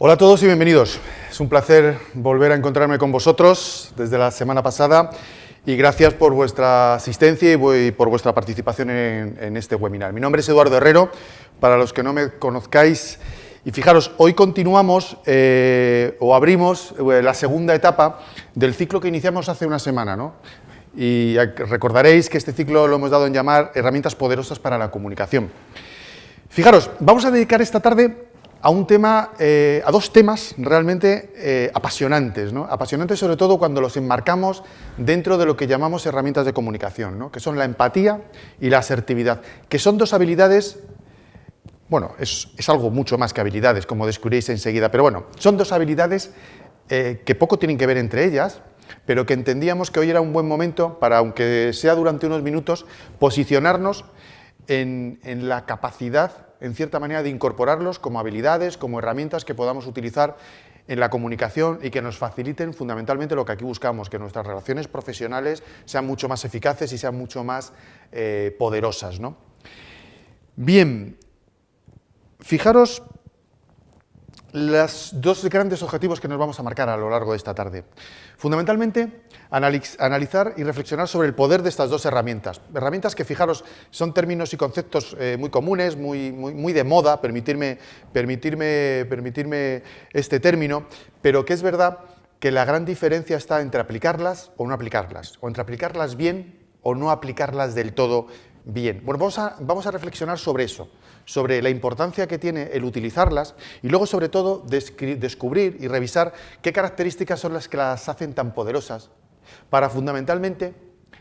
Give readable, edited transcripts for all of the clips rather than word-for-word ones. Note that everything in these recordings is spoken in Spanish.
Hola a todos y bienvenidos. Es un placer volver a encontrarme con vosotros desde la semana pasada y gracias por vuestra asistencia y por vuestra participación en este webinar. Mi nombre es Eduardo Herrero, para los que no me conozcáis, y fijaros, hoy continuamos o abrimos la segunda etapa del ciclo que iniciamos hace una semana, ¿no? Y recordaréis que este ciclo lo hemos dado en llamar Herramientas Poderosas para la Comunicación. Fijaros, vamos a dedicar esta tarde a un tema, a dos temas realmente apasionantes, ¿no? Apasionantes sobre todo cuando los enmarcamos dentro de lo que llamamos herramientas de comunicación, ¿no? Que son la empatía y la asertividad, que son dos habilidades, bueno, es algo mucho más que habilidades, como descubriréis enseguida, pero bueno, son dos habilidades que poco tienen que ver entre ellas, pero que entendíamos que hoy era un buen momento para, aunque sea durante unos minutos, posicionarnos en la capacidad, en cierta manera, de incorporarlos como habilidades, como herramientas que podamos utilizar en la comunicación y que nos faciliten fundamentalmente lo que aquí buscamos, que nuestras relaciones profesionales sean mucho más eficaces y sean mucho más poderosas, ¿no? Bien, fijaros los dos grandes objetivos que nos vamos a marcar a lo largo de esta tarde. Fundamentalmente, analizar y reflexionar sobre el poder de estas dos herramientas. Herramientas que, fijaros, son términos y conceptos muy comunes, muy de moda, permitirme este término, pero que es verdad que la gran diferencia está entre aplicarlas o no aplicarlas, o entre aplicarlas bien o no aplicarlas del todo bien. Bueno, vamos a reflexionar sobre eso, sobre la importancia que tiene el utilizarlas y luego, sobre todo, descubrir y revisar qué características son las que las hacen tan poderosas para, fundamentalmente,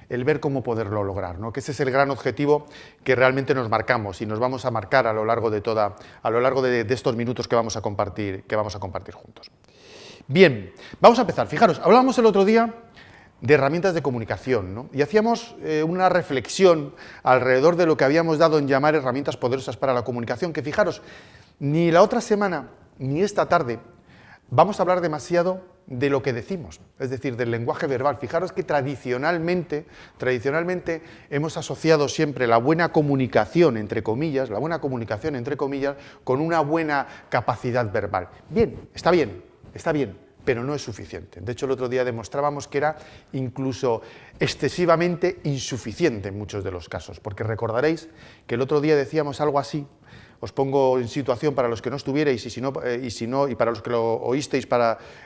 el ver cómo poderlo lograr, ¿no? Que ese es el gran objetivo que realmente nos marcamos y nos vamos a marcar a lo largo de estos minutos que vamos a compartir juntos. Bien, vamos a empezar. Fijaros, hablábamos el otro día de herramientas de comunicación, ¿no? Y hacíamos una reflexión alrededor de lo que habíamos dado en llamar herramientas poderosas para la comunicación, que fijaros, ni la otra semana ni esta tarde vamos a hablar demasiado de lo que decimos, es decir, del lenguaje verbal. Fijaros que tradicionalmente hemos asociado siempre la buena comunicación, entre comillas, con una buena capacidad verbal. Bien, pero no es suficiente. De hecho, el otro día demostrábamos que era incluso excesivamente insuficiente en muchos de los casos, porque recordaréis que el otro día decíamos algo así. Os pongo en situación para los que no estuvierais y para los que lo oísteis,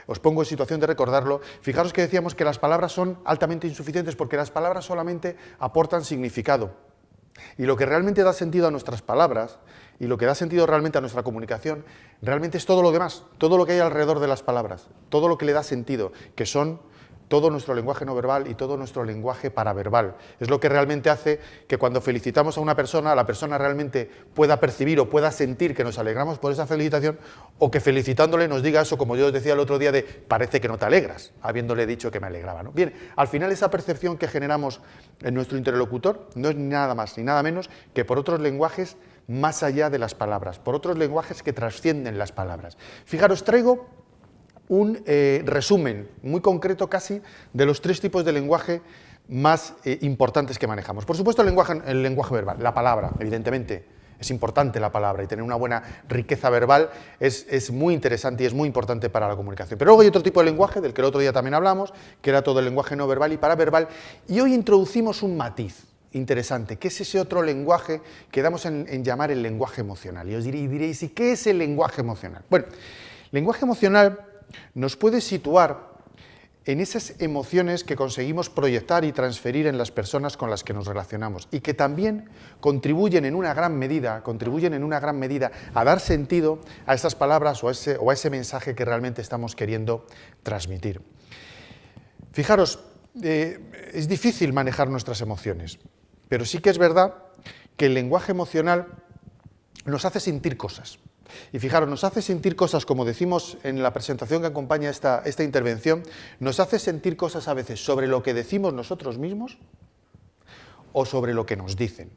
os pongo en situación de recordarlo. Fijaros que decíamos que las palabras son altamente insuficientes porque las palabras solamente aportan significado. Y lo que realmente da sentido a nuestras palabras y lo que da sentido realmente a nuestra comunicación, realmente es todo lo demás, todo lo que hay alrededor de las palabras, todo lo que le da sentido, que son todo nuestro lenguaje no verbal y todo nuestro lenguaje paraverbal. Es lo que realmente hace que cuando felicitamos a una persona, la persona realmente pueda percibir o pueda sentir que nos alegramos por esa felicitación, o que felicitándole nos diga eso, como yo os decía el otro día, de parece que no te alegras, habiéndole dicho que me alegraba, ¿no? Bien, al final esa percepción que generamos en nuestro interlocutor no es ni nada más ni nada menos que por otros lenguajes más allá de las palabras, por otros lenguajes que trascienden las palabras. Fijaros, traigo un resumen muy concreto casi de los tres tipos de lenguaje más importantes que manejamos. Por supuesto, el lenguaje verbal, la palabra, evidentemente. Es importante la palabra y tener una buena riqueza verbal es muy interesante y es muy importante para la comunicación. Pero luego hay otro tipo de lenguaje, del que el otro día también hablamos, que era todo el lenguaje no verbal y paraverbal, y hoy introducimos un matiz interesante, que es ese otro lenguaje que damos en llamar el lenguaje emocional. Y os diréis, ¿y qué es el lenguaje emocional? Bueno, el lenguaje emocional nos puede situar en esas emociones que conseguimos proyectar y transferir en las personas con las que nos relacionamos y que también contribuyen en una gran medida a dar sentido a esas palabras o a ese mensaje que realmente estamos queriendo transmitir. Fijaros, es difícil manejar nuestras emociones, pero sí que es verdad que el lenguaje emocional nos hace sentir cosas. Y fijaros, nos hace sentir cosas, como decimos en la presentación que acompaña esta intervención, nos hace sentir cosas a veces sobre lo que decimos nosotros mismos o sobre lo que nos dicen.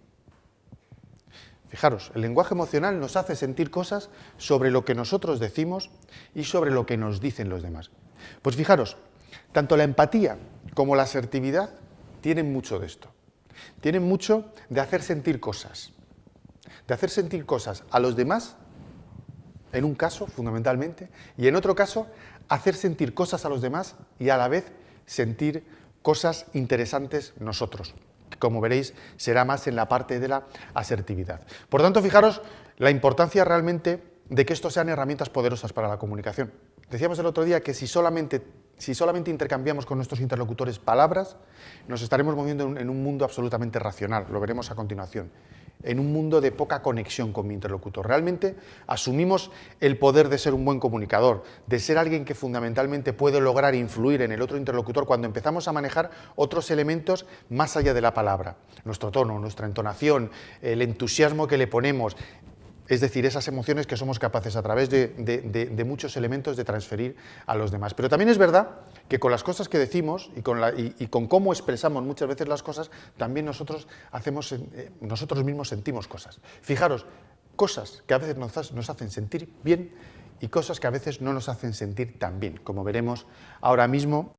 Fijaros, el lenguaje emocional nos hace sentir cosas sobre lo que nosotros decimos y sobre lo que nos dicen los demás. Pues fijaros, tanto la empatía como la asertividad tienen mucho de esto. Tienen mucho de hacer sentir cosas a los demás en un caso fundamentalmente, y en otro caso hacer sentir cosas a los demás y a la vez sentir cosas interesantes nosotros. Como veréis, será más en la parte de la asertividad. Por tanto, fijaros la importancia realmente de que esto sean herramientas poderosas para la comunicación. Decíamos el otro día que si solamente intercambiamos con nuestros interlocutores palabras, nos estaremos moviendo en un mundo absolutamente racional, lo veremos a continuación, en un mundo de poca conexión con mi interlocutor. Realmente asumimos el poder de ser un buen comunicador, de ser alguien que fundamentalmente puede lograr influir en el otro interlocutor cuando empezamos a manejar otros elementos más allá de la palabra. Nuestro tono, nuestra entonación, el entusiasmo que le ponemos, es decir, esas emociones que somos capaces a través de muchos elementos de transferir a los demás. Pero también es verdad que con las cosas que decimos y con cómo expresamos muchas veces las cosas, también nosotros mismos sentimos cosas. Fijaros, cosas que a veces nos hacen sentir bien y cosas que a veces no nos hacen sentir tan bien, como veremos ahora mismo